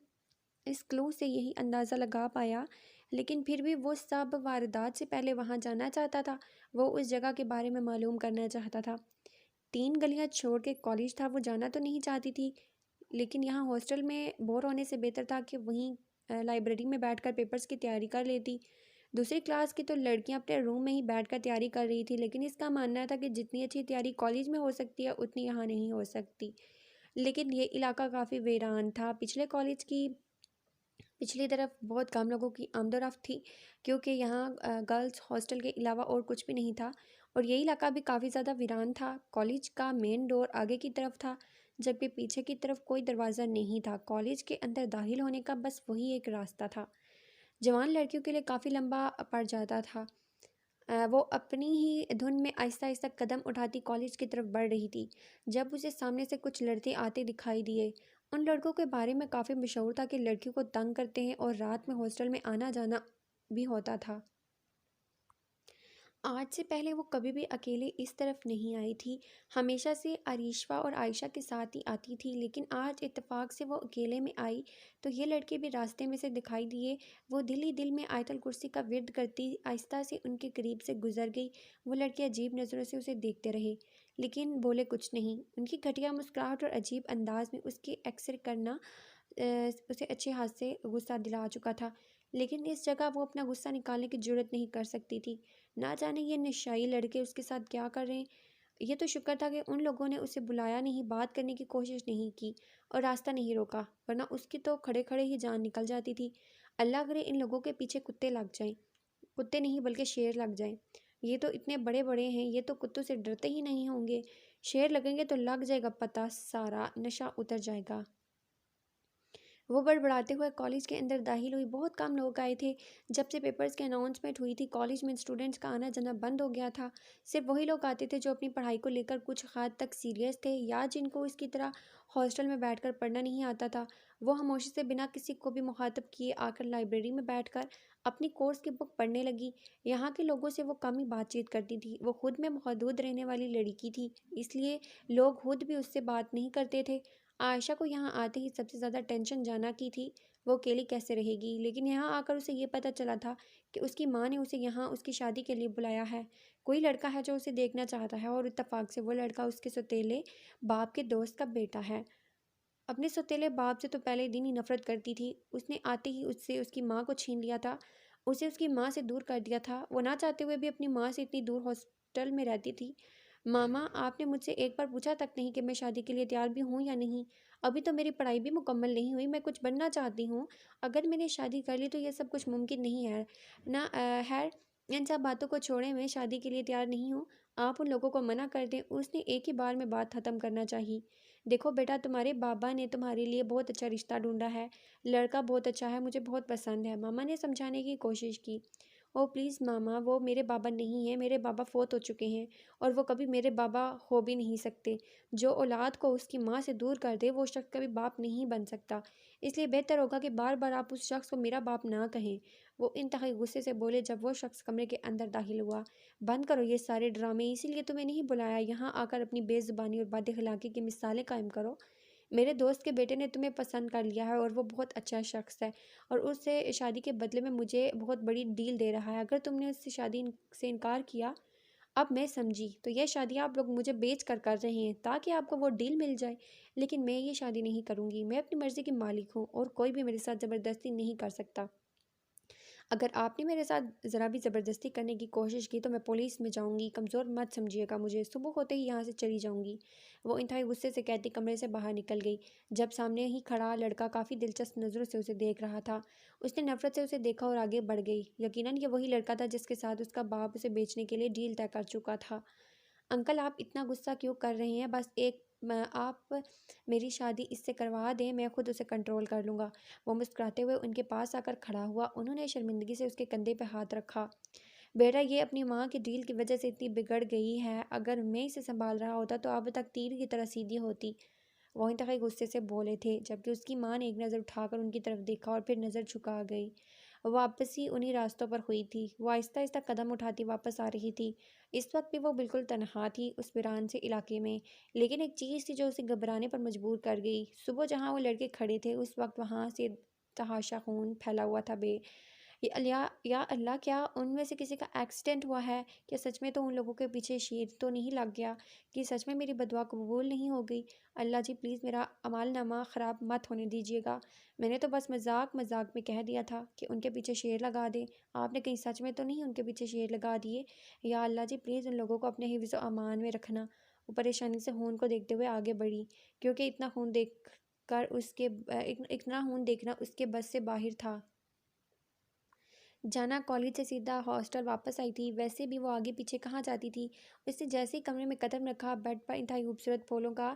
اس کلو سے یہی اندازہ لگا پایا، لیکن پھر بھی وہ سب واردات سے پہلے وہاں جانا چاہتا تھا۔ وہ اس جگہ کے بارے میں معلوم کرنا چاہتا تھا۔ 3 گلیاں چھوڑ کے کالج تھا، وہ جانا تو نہیں چاہتی تھی، لیکن یہاں ہاسٹل میں بور ہونے سے بہتر تھا کہ وہیں لائبریری میں بیٹھ کر پیپرز کی تیاری کر لیتی۔ دوسری کلاس کی تو لڑکیاں اپنے روم میں ہی بیٹھ کر تیاری کر رہی تھی، لیکن اس کا ماننا تھا کہ جتنی اچھی تیاری کالج میں ہو سکتی ہے اتنی یہاں نہیں ہو سکتی۔ لیکن یہ علاقہ کافی ویران تھا۔ پچھلے کالج کی پچھلی طرف بہت کم لوگوں کی آمد و رفت تھی، کیونکہ یہاں گرلز ہاسٹل کے علاوہ اور کچھ بھی نہیں تھا، اور یہ علاقہ بھی کافی زیادہ ویران تھا۔ کالج کا مین ڈور آگے کی طرف تھا، جبکہ پیچھے کی طرف کوئی دروازہ نہیں تھا۔ کالج کے اندر داخل ہونے کا بس وہی ایک راستہ تھا، جوان لڑکیوں کے لیے کافی لمبا پڑ جاتا تھا۔ وہ اپنی ہی دھن میں آہستہ آہستہ قدم اٹھاتی کالج کی طرف بڑھ رہی تھی، جب اسے سامنے سے کچھ لڑکے آتے دکھائی دیے۔ ان لڑکوں کے بارے میں کافی مشہور تھا کہ لڑکیوں کو تنگ کرتے ہیں اور رات میں ہاسٹل میں آنا جانا بھی ہوتا تھا۔ آج سے پہلے وہ کبھی بھی اکیلے اس طرف نہیں آئی تھی، ہمیشہ سے عریشہ اور عائشہ کے ساتھ ہی آتی تھی، لیکن آج اتفاق سے وہ اکیلے میں آئی تو یہ لڑکے بھی راستے میں سے دکھائی دیے۔ وہ دل ہی دل میں آیت الکرسی کا ورد کرتی آہستہ سے ان کے قریب سے گزر گئی۔ وہ لڑکے عجیب نظروں سے اسے دیکھتے رہے، لیکن بولے کچھ نہیں۔ ان کی گھٹیا مسکراہٹ اور عجیب انداز میں اس کے ایکسر کرنا اسے اچھے ہاتھ سے غصہ دلا چکا تھا، لیکن اس جگہ وہ اپنا غصہ نکالنے کی جرت نہیں کر سکتی تھی۔ نہ جانے یہ نشائی لڑکے اس کے ساتھ کیا کر رہے ہیں۔ یہ تو شکر تھا کہ ان لوگوں نے اسے بلایا نہیں، بات کرنے کی کوشش نہیں کی اور راستہ نہیں روکا، ورنہ اس کی تو کھڑے کھڑے ہی جان نکل جاتی تھی۔ اللہ کرے ان لوگوں کے پیچھے کتے لگ جائیں، کتے نہیں بلکہ شیر لگ جائیں۔ یہ تو اتنے بڑے بڑے ہیں، یہ تو کتوں سے ڈرتے ہی نہیں ہوں گے۔ شیر لگیں گے تو لگ جائے گا پتہ، سارا نشہ اتر جائے گا۔ وہ بڑبڑاتے ہوئے کالج کے اندر داخل ہوئی۔ بہت کم لوگ آئے تھے۔ جب سے پیپرز کی اناؤنسمنٹ ہوئی تھی کالج میں اسٹوڈنٹس کا آنا جانا بند ہو گیا تھا۔ صرف وہی لوگ آتے تھے جو اپنی پڑھائی کو لے کر کچھ حد تک سیریس تھے، یا جن کو اس کی طرح ہاسٹل میں بیٹھ کر پڑھنا نہیں آتا تھا۔ وہ خاموشی سے بنا کسی کو بھی مخاطب کیے آ کر لائبریری میں بیٹھ کر اپنی کورس کی بک پڑھنے لگی۔ یہاں کے لوگوں سے وہ کم ہی بات چیت کرتی تھی۔ وہ خود میں محدود رہنے والی لڑکی تھی، اس لیے لوگ خود بھی اس سے بات نہیں کرتے تھے۔ عائشہ کو یہاں آتے ہی سب سے زیادہ ٹینشن جانا کی تھی، وہ اکیلی کیسے رہے گی، لیکن یہاں آ کر اسے یہ پتہ چلا تھا کہ اس کی ماں نے اسے یہاں اس کی شادی کے لیے بلایا ہے۔ کوئی لڑکا ہے جو اسے دیکھنا چاہتا ہے، اور اتفاق سے وہ لڑکا اس کے سوتیلے باپ کے دوست کا بیٹا ہے۔ اپنے سوتیلے باپ سے تو پہلے دن ہی نفرت کرتی تھی۔ اس نے آتے ہی اس سے اس کی ماں کو چھین لیا تھا، اسے اس کی ماں سے دور کر دیا تھا۔ وہ نہ چاہتے ہوئے بھی اپنی ماں سے اتنی دور ہاسٹل میں رہتی تھی۔ ماما، آپ نے مجھ سے ایک بار پوچھا تک نہیں کہ میں شادی کے لیے تیار بھی ہوں یا نہیں؟ ابھی تو میری پڑھائی بھی مکمل نہیں ہوئی، میں کچھ بننا چاہتی ہوں۔ اگر میں نے شادی کر لی تو یہ سب کچھ ممکن نہیں ہے نہ۔ خیر، ان سب باتوں کو چھوڑیں، میں شادی کے لیے تیار نہیں ہوں۔ آپ ان لوگوں کو منع کر دیں۔ اس نے ایک ہی بار میں بات ختم کرنا چاہی۔ دیکھو بیٹا، تمہارے بابا نے تمہارے لیے بہت اچھا رشتہ ڈھونڈا ہے، لڑکا بہت اچھا ہے، مجھے بہت پسند ہے۔ ماما نے سمجھانے کی کوشش کی۔ او پلیز ماما، وہ میرے بابا نہیں ہیں، میرے بابا فوت ہو چکے ہیں، اور وہ کبھی میرے بابا ہو بھی نہیں سکتے۔ جو اولاد کو اس کی ماں سے دور کر دے وہ شخص کبھی باپ نہیں بن سکتا، اس لیے بہتر ہوگا کہ بار بار آپ اس شخص کو میرا باپ نہ کہیں۔ وہ انتہائی غصے سے بولے جب وہ شخص کمرے کے اندر داخل ہوا۔ بند کرو یہ سارے ڈرامے، اسی لیے تمہیں نہیں بلایا، یہاں آ کر اپنی بے زبانی اور بد اخلاقی کی مثالیں قائم کرو۔ میرے دوست کے بیٹے نے تمہیں پسند کر لیا ہے، اور وہ بہت اچھا شخص ہے، اور اس سے شادی کے بدلے میں مجھے بہت بڑی ڈیل دے رہا ہے۔ اگر تم نے اس سے شادی سے انکار کیا، اب میں سمجھی، تو یہ شادی آپ لوگ مجھے بیچ کر رہے ہیں تاکہ آپ کو وہ ڈیل مل جائے، لیکن میں یہ شادی نہیں کروں گی۔ میں اپنی مرضی کی مالک ہوں اور کوئی بھی میرے ساتھ زبردستی نہیں کر سکتا۔ اگر آپ نے میرے ساتھ ذرا بھی زبردستی کرنے کی کوشش کی تو میں پولیس میں جاؤں گی، کمزور مت سمجھیے گا مجھے، صبح ہوتے ہی یہاں سے چلی جاؤں گی۔ وہ انتہائی غصے سے کہتی کمرے سے باہر نکل گئی۔ جب سامنے ہی کھڑا لڑکا کافی دلچسپ نظروں سے اسے دیکھ رہا تھا، اس نے نفرت سے اسے دیکھا اور آگے بڑھ گئی۔ یقیناً یہ وہی لڑکا تھا جس کے ساتھ اس کا باپ اسے بیچنے کے لیے ڈیل طے کر چکا تھا۔ انکل آپ اتنا غصہ کیوں کر رہے ہیں؟ بس آپ میری شادی اس سے کروا دیں، میں خود اسے کنٹرول کر لوں گا۔ وہ مسکراتے ہوئے ان کے پاس آ کر کھڑا ہوا۔ انہوں نے شرمندگی سے اس کے کندھے پہ ہاتھ رکھا۔ بیٹا یہ اپنی ماں کی ڈیل کی وجہ سے اتنی بگڑ گئی ہے، اگر میں اسے سنبھال رہا ہوتا تو اب تک تیر کی طرح سیدھی ہوتی۔ وہ انتہائی غصے سے بولے تھے، جبکہ اس کی ماں نے ایک نظر اٹھا کر ان کی طرف دیکھا اور پھر نظر جھکا گئی۔ واپسی انہی راستوں پر ہوئی تھی۔ وہ آہستہ آہستہ قدم اٹھاتی واپس آ رہی تھی۔ اس وقت بھی وہ بالکل تنہا تھی اس ویران سے علاقے میں، لیکن ایک چیز تھی جو اسے گھبرانے پر مجبور کر گئی۔ صبح جہاں وہ لڑکے کھڑے تھے اس وقت وہاں سے تحاشا خون پھیلا ہوا تھا۔ یا اللہ، کیا ان میں سے کسی کا ایکسیڈنٹ ہوا ہے؟ کیا سچ میں تو ان لوگوں کے پیچھے شیر تو نہیں لگ گیا؟ کہ سچ میں میری بدعا قبول نہیں ہو گئی؟ اللہ جی پلیز میرا اعمال نامہ خراب مت ہونے دیجیے گا۔ میں نے تو بس مذاق میں کہہ دیا تھا کہ ان کے پیچھے شیر لگا دیں۔ آپ نے کہیں سچ میں تو نہیں ان کے پیچھے شیر لگا دیے؟ یا اللہ جی پلیز ان لوگوں کو اپنے حفظ و امان میں رکھنا۔ وہ پریشانی سے خون کو دیکھتے ہوئے آگے بڑھی، کیونکہ اتنا خون دیکھنا اس کے بس سے باہر تھا۔ جانا کالج سے سیدھا ہاسٹل واپس آئی تھی، ویسے بھی وہ آگے پیچھے کہاں جاتی تھی؟ اس نے جیسے ہی کمرے میں قدم رکھا، بیڈ پر انتہائی خوبصورت پھولوں کا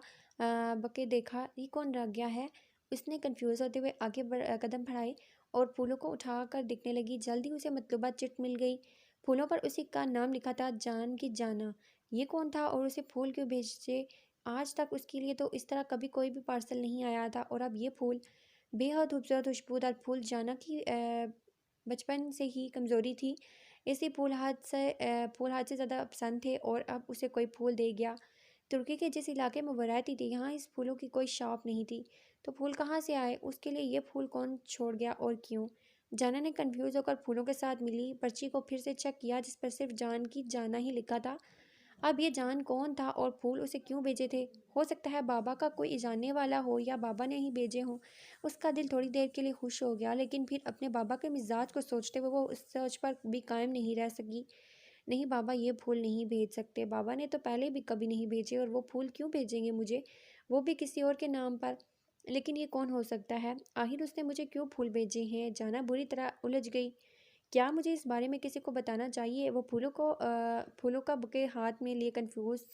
بکے دیکھا۔ یہ کون رکھ گیا ہے؟ اس نے کنفیوز ہوتے ہوئے آگے قدم بڑھائے اور پھولوں کو اٹھا کر دیکھنے لگی۔ جلدی اسے مطلوبہ چٹ مل گئی۔ پھولوں پر اسی کا نام لکھا تھا، جان کی جانا۔ یہ کون تھا اور اسے پھول کیوں بھیجے؟ آج تک اس کے لیے تو اس طرح کبھی کوئی بھی پارسل نہیں آیا تھا، اور اب یہ پھول، بے حد خوبصورت خوشبودار پھول۔ جانا کی بچپن سے ہی کمزوری تھی، اسے پھول حد سے زیادہ پسند تھے، اور اب اسے کوئی پھول دے گیا۔ ترکی کے جس علاقے میں وہ رہتی تھی یہاں اس پھولوں کی کوئی شاپ نہیں تھی، تو پھول کہاں سے آئے؟ اس کے لیے یہ پھول کون چھوڑ گیا اور کیوں؟ جانا نے کنفیوز ہو کر پھولوں کے ساتھ ملی پرچی کو پھر سے چیک کیا، جس پر صرف جان کی جانا ہی لکھا تھا۔ اب یہ جان کون تھا اور پھول اسے کیوں بھیجے تھے؟ ہو سکتا ہے بابا کا کوئی جاننے والا ہو، یا بابا نے ہی بھیجے ہوں۔ اس کا دل تھوڑی دیر کے لیے خوش ہو گیا، لیکن پھر اپنے بابا کے مزاج کو سوچتے ہوئے وہ اس سوچ پر بھی قائم نہیں رہ سکی۔ نہیں، بابا یہ پھول نہیں بھیج سکتے، بابا نے تو پہلے بھی کبھی نہیں بھیجے، اور وہ پھول کیوں بھیجیں گے مجھے، وہ بھی کسی اور کے نام پر؟ لیکن یہ کون ہو سکتا ہے؟ آخر اس نے مجھے کیوں پھول بھیجے ہیں؟ جانا بری طرح الجھ گئی۔ کیا مجھے اس بارے میں کسی کو بتانا چاہیے؟ وہ پھولوں کا بکے ہاتھ میں لیے کنفیوز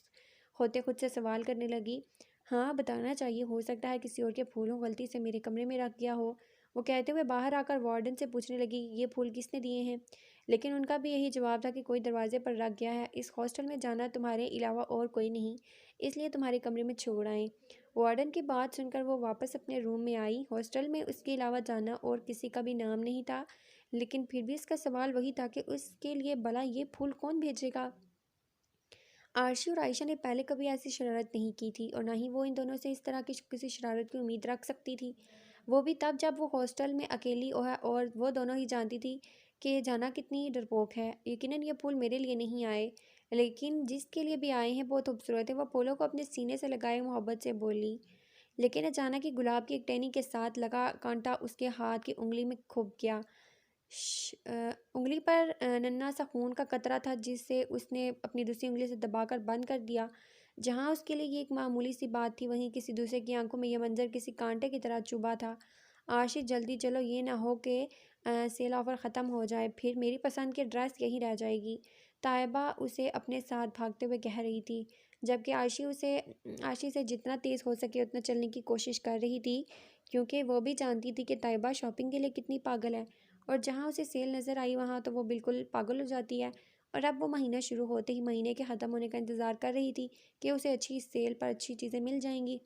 ہوتے خود سے سوال کرنے لگی۔ ہاں بتانا چاہیے، ہو سکتا ہے کسی اور کے پھولوں غلطی سے میرے کمرے میں رکھ گیا ہو۔ وہ کہتے ہوئے باہر آ کر وارڈن سے پوچھنے لگی، یہ پھول کس نے دیے ہیں؟ لیکن ان کا بھی یہی جواب تھا کہ کوئی دروازے پر رکھ گیا ہے۔ اس ہاسٹل میں جانا تمہارے علاوہ اور کوئی نہیں، اس لیے تمہارے کمرے میں چھوڑ آئیں۔ وارڈن کی بات سن کر وہ واپس اپنے روم میں آئی۔ ہاسٹل میں اس کے علاوہ جانا اور کسی کا بھی نام نہیں تھا، لیکن پھر بھی اس کا سوال وہی تھا کہ اس کے لیے بھلا یہ پھول کون بھیجے گا؟ عارشی اور عائشہ نے پہلے کبھی ایسی شرارت نہیں کی تھی، اور نہ ہی وہ ان دونوں سے اس طرح کی کسی شرارت کی امید رکھ سکتی تھی، وہ بھی تب جب وہ ہاسٹل میں اکیلی ہے، اور وہ دونوں ہی جانتی تھی کہ جانا کتنی ڈرپوک ہے۔ یقیناً یہ پھول میرے لیے نہیں آئے، لیکن جس کے لیے بھی آئے ہیں بہت خوبصورت ہے۔ وہ پھولوں کو اپنے سینے سے لگائے محبت سے بولی، لیکن اچانک ہی گلاب کی ایک ٹہنی کے ساتھ لگا کانٹا اس کے ہاتھ کی انگلی میں کھپ گیا۔ انگلی پر ننھا سا خون کا قطرہ تھا، جسے اس نے اپنی دوسری انگلی سے دبا کر بند کر دیا۔ جہاں اس کے لیے یہ ایک معمولی سی بات تھی، وہیں کسی دوسرے کی آنکھوں میں یہ منظر کسی کانٹے کی طرح چبھا تھا۔ عارشی جلدی چلو، یہ نہ ہو کہ سیل آفر ختم ہو جائے، پھر میری پسند کی ڈریس یہی رہ جائے گی، طیبہ اسے اپنے ساتھ بھاگتے ہوئے کہہ رہی تھی، جبکہ عارشی سے جتنا تیز ہو سکے اتنا چلنے کی کوشش کر رہی تھی، کیونکہ وہ بھی جانتی تھی کہ طیبہ شاپنگ کے لیے کتنی پاگل ہے، اور جہاں اسے سیل نظر آئی وہاں تو وہ بالکل پاگل ہو جاتی ہے۔ اور اب وہ مہینہ شروع ہوتے ہی مہینے کے ختم ہونے کا انتظار کر رہی تھی کہ اسے اچھی سیل پر اچھی چیزیں مل جائیں گی۔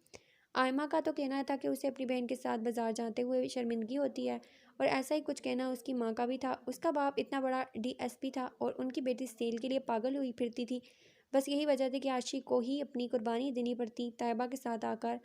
آئمہ کا تو کہنا تھا کہ اسے اپنی بہن کے ساتھ بازار جاتے ہوئے شرمندگی ہوتی ہے، اور ایسا ہی کچھ کہنا اس کی ماں کا بھی تھا۔ اس کا باپ اتنا بڑا DSP تھا، اور ان کی بیٹی سیل کے لیے پاگل ہوئی پھرتی تھی۔ بس یہی وجہ تھی کہ عارشی کو ہی اپنی قربانی دینی پڑتی طیبہ کے ساتھ آ کر۔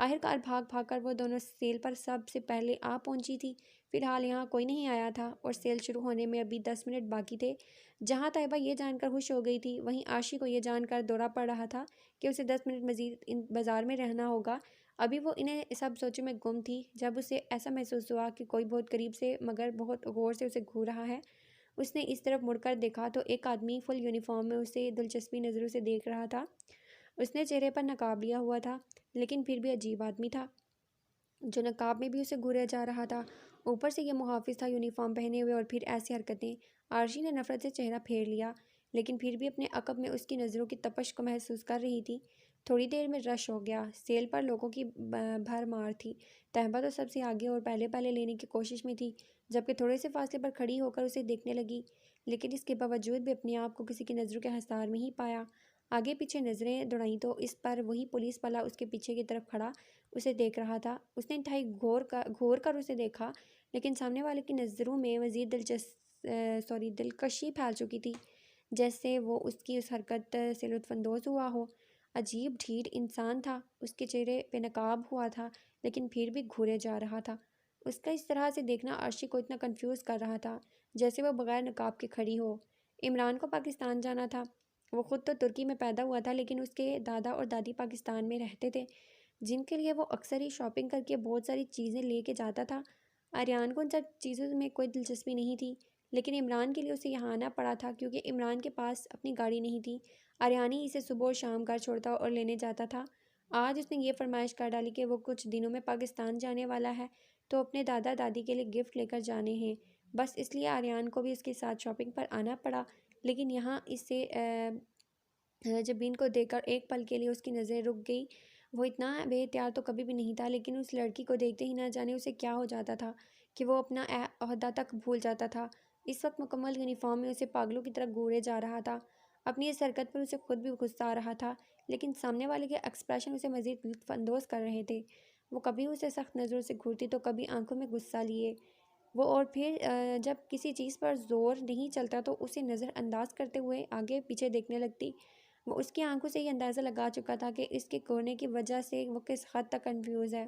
آخرکار بھاگ بھاگ کر وہ دونوں سیل پر سب سے پہلے آ پہنچی تھی۔ فی الحال یہاں کوئی نہیں آیا تھا اور سیل شروع ہونے میں ابھی 10 منٹ باقی تھے۔ جہاں طیبہ یہ جان کر خوش ہو گئی تھی، وہیں عارشی کو یہ جان کر دورہ پڑ رہا تھا کہ اسے 10 منٹ مزید بازار میں رہنا ہوگا۔ ابھی وہ انہیں سب سوچوں میں گم تھی جب اسے ایسا محسوس ہوا کہ کوئی بہت قریب سے مگر بہت غور سے اسے گھور رہا ہے۔ اس نے اس طرف مڑ کر دیکھا تو ایک آدمی فل یونیفارم میں اسے دلچسپی نظروں سے دیکھ رہا تھا۔ اس نے چہرے پر نقاب لیا ہوا تھا، لیکن پھر بھی عجیب آدمی تھا جو نقاب میں بھی اسے گھورا جا رہا تھا۔ اوپر سے یہ محافظ تھا یونیفارم پہنے ہوئے، اور پھر ایسی حرکتیں۔ عارشی نے نفرت سے چہرہ پھیر لیا، لیکن پھر بھی اپنے عقب میں اس کی نظروں کی تپش کو محسوس کر رہی تھی۔ تھوڑی دیر میں رش ہو گیا۔ سیل پر لوگوں کی بھر مار تھی۔ طیبہ تو سب سے آگے اور پہلے لینے کی کوشش میں تھی، جبکہ تھوڑے سے فاصلے پر کھڑی ہو کر اسے دیکھنے لگی، لیکن اس کے باوجود بھی اپنے آپ کو کسی کی نظروں کے حصار میں ہی پایا۔ آگے پیچھے نظریں دوڑائیں تو اس پر وہی پولیس والا اس کے پیچھے کی طرف کھڑا اسے دیکھ رہا تھا۔ اس نے انتہائی گھور کر اسے دیکھا، لیکن سامنے والے کی نظروں میں مزید دلکشی پھیل چکی تھی، جیسے وہ اس کی اس حرکت سے لطف اندوز ہوا ہو۔ عجیب ڈھیٹ انسان تھا، اس کے چہرے پہ نقاب ہوا تھا، لیکن پھر بھی گھورے جا رہا تھا۔ اس کا اس طرح سے دیکھنا عارشی کو اتنا کنفیوز کر رہا تھا جیسے وہ بغیر نقاب کے کھڑی ہو۔ عمران کو پاکستان جانا تھا۔ وہ خود تو ترکی میں پیدا ہوا تھا، لیکن اس کے دادا اور دادی پاکستان میں رہتے تھے، جن کے لیے وہ اکثر ہی شاپنگ کر کے بہت ساری چیزیں لے کے جاتا تھا۔ آریان کو ان سب چیزوں میں کوئی دلچسپی نہیں تھی، لیکن عمران کے لیے اسے یہاں آنا پڑا تھا کیونکہ عمران کے پاس اپنی گاڑی نہیں تھی۔ آریان ہی اسے صبح اور شام گھر چھوڑتا اور لینے جاتا تھا۔ آج اس نے یہ فرمائش کر ڈالی کہ وہ کچھ دنوں میں پاکستان جانے والا ہے، تو اپنے دادا دادی کے لیے گفٹ لے کر جانے ہیں۔ بس اس لیے آریان کو بھی اس کے ساتھ شاپنگ پر آنا پڑا، لیکن یہاں اسے جبین کو دیکھ کر ایک پل کے لیے اس کی نظریں رک گئی۔ وہ اتنا بے اختیار تو کبھی بھی نہیں تھا، لیکن اس لڑکی کو دیکھتے ہی نہ جانے اسے کیا ہو جاتا تھا کہ وہ اپنا عہدہ تک بھول جاتا تھا۔ اس وقت مکمل یونیفارم میں اسے پاگلوں کی طرح گھورے جا رہا تھا۔ اپنی اس حرکت پر اسے خود بھی غصہ آ رہا تھا، لیکن سامنے والے کے ایکسپریشن اسے مزید لطف اندوز کر رہے تھے۔ وہ کبھی اسے سخت نظروں سے گھورتی تو کبھی آنکھوں میں غصہ لیے وہ، اور پھر جب کسی چیز پر زور نہیں چلتا تو اسے نظر انداز کرتے ہوئے آگے پیچھے دیکھنے لگتی۔ وہ اس کی آنکھوں سے یہ اندازہ لگا چکا تھا کہ اس کے گھورنے کی وجہ سے وہ کس حد تک کنفیوز ہے،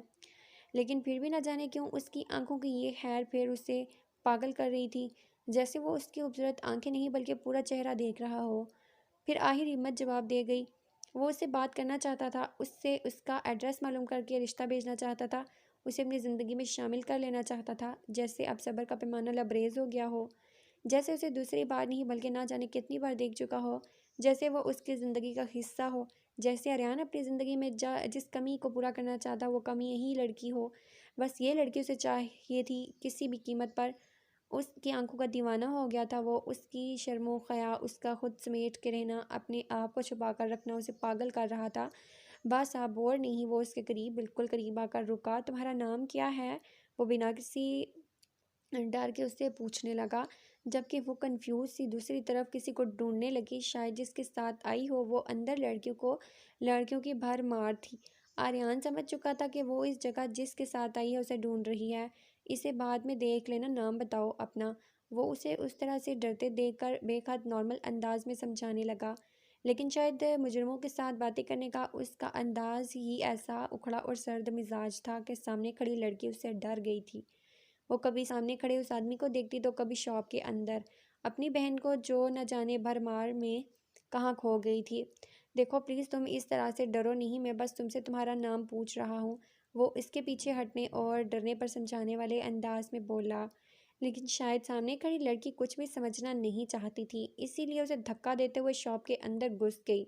لیکن پھر بھی نہ جانے کیوں اس کی آنکھوں کی یہ ہیر پھیر اسے پاگل کر رہی تھی، جیسے وہ اس کی خوبصورت آنکھیں نہیں بلکہ پورا چہرہ دیکھ رہا ہو۔ پھر آخر ہمت جواب دے گئی۔ وہ اس سے بات کرنا چاہتا تھا، اس سے اس کا ایڈریس معلوم کر کے رشتہ بھیجنا چاہتا تھا، اسے اپنی زندگی میں شامل کر لینا چاہتا تھا، جیسے اب صبر کا پیمانہ لبریز ہو گیا ہو، جیسے اسے دوسری بار نہیں بلکہ نہ جانے کتنی بار دیکھ چکا ہو، جیسے وہ اس کی زندگی کا حصہ ہو، جیسے آریان اپنی زندگی میں جس کمی کو پورا کرنا چاہتا وہ کمی یہی لڑکی ہو۔ بس یہ لڑکی اسے چاہیے تھی کسی بھی قیمت پر۔ اس کی آنکھوں کا دیوانہ ہو گیا تھا وہ، اس کی شرم و حیا، اس کا خود سمیٹ کے رہنا، اپنے آپ کو چھپا کر رکھنا اسے پاگل کر رہا تھا۔ بس آپ بور نہیں، وہ اس کے قریب بالکل قریب آ کر رکا۔ تمہارا نام کیا ہے؟ وہ بنا کسی ڈر کے اس سے پوچھنے لگا، جبکہ وہ کنفیوز سی دوسری طرف کسی کو ڈھونڈنے لگی، شاید جس کے ساتھ آئی ہو وہ اندر لڑکیوں کی بھر مار تھی۔ آریان سمجھ چکا تھا کہ وہ اس جگہ جس کے ساتھ آئی ہے اسے ڈھونڈ رہی ہے۔ اسے بعد میں دیکھ لینا، نام بتاؤ اپنا۔ وہ اسے اس طرح سے ڈرتے دیکھ کر بے حد نارمل انداز میں سمجھانے لگا، لیکن شاید مجرموں کے ساتھ باتیں کرنے کا اس کا انداز ہی ایسا اکھڑا اور سرد مزاج تھا کہ سامنے کھڑی لڑکی اس سے ڈر گئی تھی۔ وہ کبھی سامنے کھڑے اس آدمی کو دیکھتی تو کبھی شاپ کے اندر اپنی بہن کو جو نہ جانے بھرمار میں کہاں کھو گئی تھی۔ دیکھو پلیز تم اس طرح سے ڈرو نہیں، میں بس تم سے تمہارا نام پوچھ رہا ہوں، وہ اس کے پیچھے ہٹنے اور ڈرنے پر سمجھانے والے انداز میں بولا، لیکن شاید سامنے کھڑی لڑکی کچھ بھی سمجھنا نہیں چاہتی تھی، اسی لیے اسے دھکا دیتے ہوئے شاپ کے اندر گھس گئی۔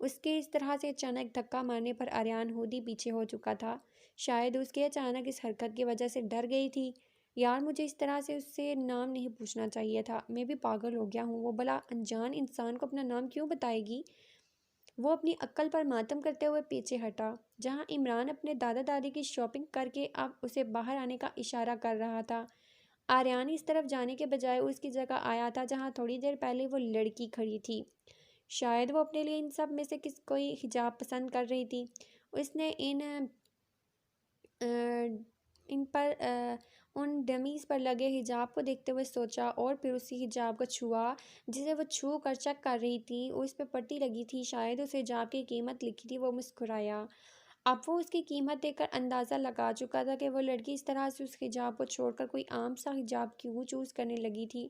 اس کے اس طرح سے اچانک دھکا مارنے پر آریان خود ہی پیچھے ہو چکا تھا۔ شاید اس کے اچانک اس حرکت کی وجہ سے ڈر گئی تھی۔ یار مجھے اس طرح سے اس سے نام نہیں پوچھنا چاہیے تھا، میں بھی پاگل ہو گیا ہوں، وہ بلا انجان انسان کو اپنا نام کیوں بتائے گی؟ وہ اپنی عقل پر ماتم کرتے ہوئے پیچھے ہٹا، جہاں عمران اپنے دادا دادی کی شاپنگ کر کے اب اسے باہر آنے کا اشارہ کر رہا تھا۔ آریان اس طرف جانے کے بجائے اس کی جگہ آیا تھا جہاں تھوڑی دیر پہلے وہ لڑکی کھڑی تھی۔ شاید وہ اپنے لیے ان سب میں سے کوئی حجاب پسند کر رہی تھی۔ اس نے ان ڈمیز پر لگے حجاب کو دیکھتے ہوئے سوچا، اور پھر اسی حجاب کو چھوا جسے وہ چھو کر چیک کر رہی تھی۔ اس پہ پٹی لگی تھی، شاید اس حجاب کی قیمت لکھی تھی۔ وہ مسکرایا۔ اب وہ اس کی قیمت دیکھ کر اندازہ لگا چکا تھا کہ وہ لڑکی اس طرح سے اس حجاب کو چھوڑ کر کوئی عام سا حجاب کیوں چوز کرنے لگی تھی۔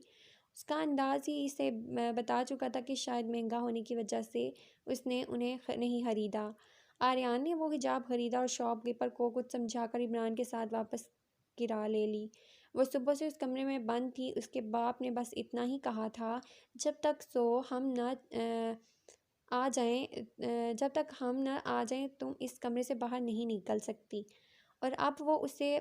اس کا انداز ہی اسے بتا چکا تھا کہ شاید مہنگا ہونے کی وجہ سے اس نے انہیں نہیں خریدا۔ آریان نے وہ حجاب خریدا اور شاپ کیپر کو کچھ سمجھا کر عمران کے ساتھ واپس کرا لے لی۔ وہ صبح سے اس کمرے میں بند تھی۔ اس کے باپ نے بس اتنا ہی کہا تھا، جب تک ہم نہ آ جائیں جب تک ہم نہ آ جائیں تم اس کمرے سے باہر نہیں نکل سکتی۔ اور اب وہ اسے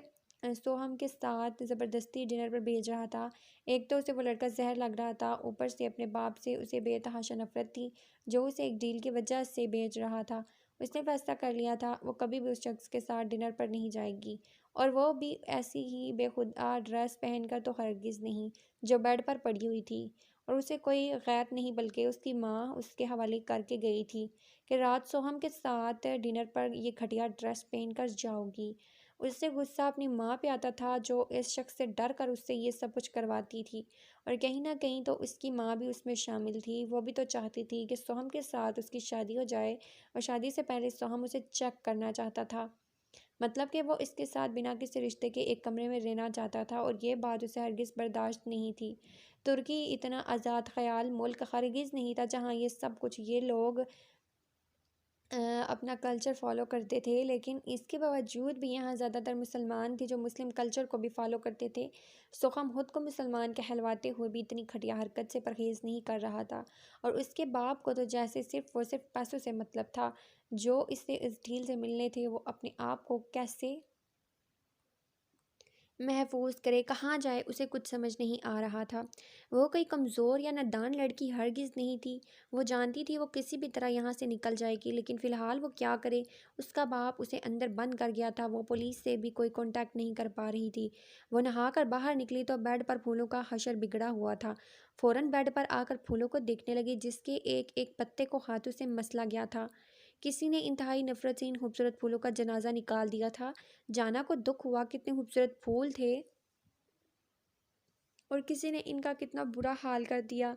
سوہم کے ساتھ زبردستی ڈنر پر بھیج رہا تھا۔ ایک تو اسے وہ لڑکا زہر لگ رہا تھا، اوپر سے اپنے باپ سے اسے بے تحاشا نفرت تھی جو اسے ایک ڈیل کی وجہ سے بھیج رہا تھا۔ اس نے فیصلہ کر لیا تھا وہ کبھی بھی اس شخص کے ساتھ ڈنر پر نہیں جائے گی، اور وہ بھی ایسی ہی بے خودہ ڈریس پہن کر تو ہرگز نہیں جو بیڈ پر پڑی ہوئی تھی، اور اسے کوئی غیر نہیں بلکہ اس کی ماں اس کے حوالے کر کے گئی تھی کہ رات سوہم کے ساتھ ڈنر پر یہ گھٹیا ڈریس پہن کر جاؤ گی۔ اس سے غصہ اپنی ماں پہ آتا تھا جو اس شخص سے ڈر کر اس سے یہ سب کچھ کرواتی تھی، اور کہیں نہ کہیں تو اس کی ماں بھی اس میں شامل تھی۔ وہ بھی تو چاہتی تھی کہ سوہم کے ساتھ اس کی شادی ہو جائے، اور شادی سے پہلے سوہم اسے چیک کرنا چاہتا تھا، مطلب کہ وہ اس کے ساتھ بنا کسی رشتے کے ایک کمرے میں رہنا چاہتا تھا، اور یہ بات اسے ہرگز برداشت نہیں تھی۔ ترکی اتنا آزاد خیال ملک ہرگز نہیں تھا جہاں یہ سب کچھ یہ لوگ اپنا کلچر فالو کرتے تھے، لیکن اس کے باوجود بھی یہاں زیادہ تر مسلمان تھے جو مسلم کلچر کو بھی فالو کرتے تھے۔ سوہم خود کو مسلمان کہلواتے ہوئے بھی اتنی گھٹیا حرکت سے پرہیز نہیں کر رہا تھا، اور اس کے باپ کو تو جیسے صرف پیسوں سے مطلب تھا جو اس سے اس ڈھیل سے ملنے تھے۔ وہ اپنے آپ کو کیسے محفوظ کرے، کہاں جائے، اسے کچھ سمجھ نہیں آ رہا تھا۔ وہ کوئی کمزور یا نادان لڑکی ہرگز نہیں تھی، وہ جانتی تھی وہ کسی بھی طرح یہاں سے نکل جائے گی، لیکن فی الحال وہ کیا کرے؟ اس کا باپ اسے اندر بند کر گیا تھا، وہ پولیس سے بھی کوئی کانٹیکٹ نہیں کر پا رہی تھی۔ وہ نہا کر باہر نکلی تو بیڈ پر پھولوں کا حشر بگڑا ہوا تھا۔ فوراً بیڈ پر آ کر پھولوں کو دیکھنے لگی جس کے ایک ایک پتے کو ہاتھوں سے مسلا گیا تھا۔ کسی نے انتہائی نفرت سے ان خوبصورت پھولوں کا جنازہ نکال دیا تھا۔ جانا کو دکھ ہوا کتنے خوبصورت پھول تھے اور کسی نے ان کا کتنا برا حال کر دیا۔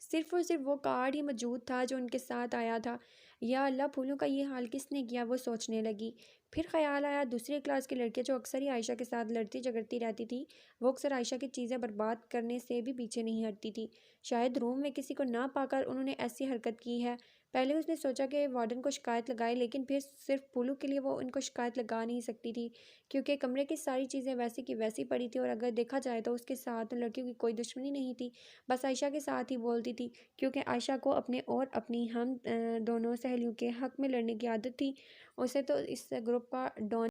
صرف اور صرف وہ کارڈ ہی موجود تھا جو ان کے ساتھ آیا تھا۔ یا اللہ، پھولوں کا یہ حال کس نے کیا؟ وہ سوچنے لگی۔ پھر خیال آیا دوسری کلاس کی لڑکیاں جو اکثر ہی عائشہ کے ساتھ لڑتی جھگڑتی رہتی تھی، وہ اکثر عائشہ کی چیزیں برباد کرنے سے بھی پیچھے نہیں ہٹتی تھی۔ شاید روم میں کسی کو نہ پا کر انہوں نے ایسی حرکت کی ہے۔ پہلے اس نے سوچا کہ وارڈن کو شکایت لگائے، لیکن پھر صرف پھولوں کے لیے وہ ان کو شکایت لگا نہیں سکتی تھی، کیونکہ کمرے کی ساری چیزیں ویسی کی ویسی پڑی تھی، اور اگر دیکھا جائے تو اس کے ساتھ ان لڑکیوں کی کوئی دشمنی نہیں تھی، بس عائشہ کے ساتھ ہی بولتی تھی، کیونکہ عائشہ کو اپنے اور اپنی ہم دونوں سہیلیوں کے حق میں لڑنے کی عادت تھی۔ اسے تو اس گروپ کا ڈان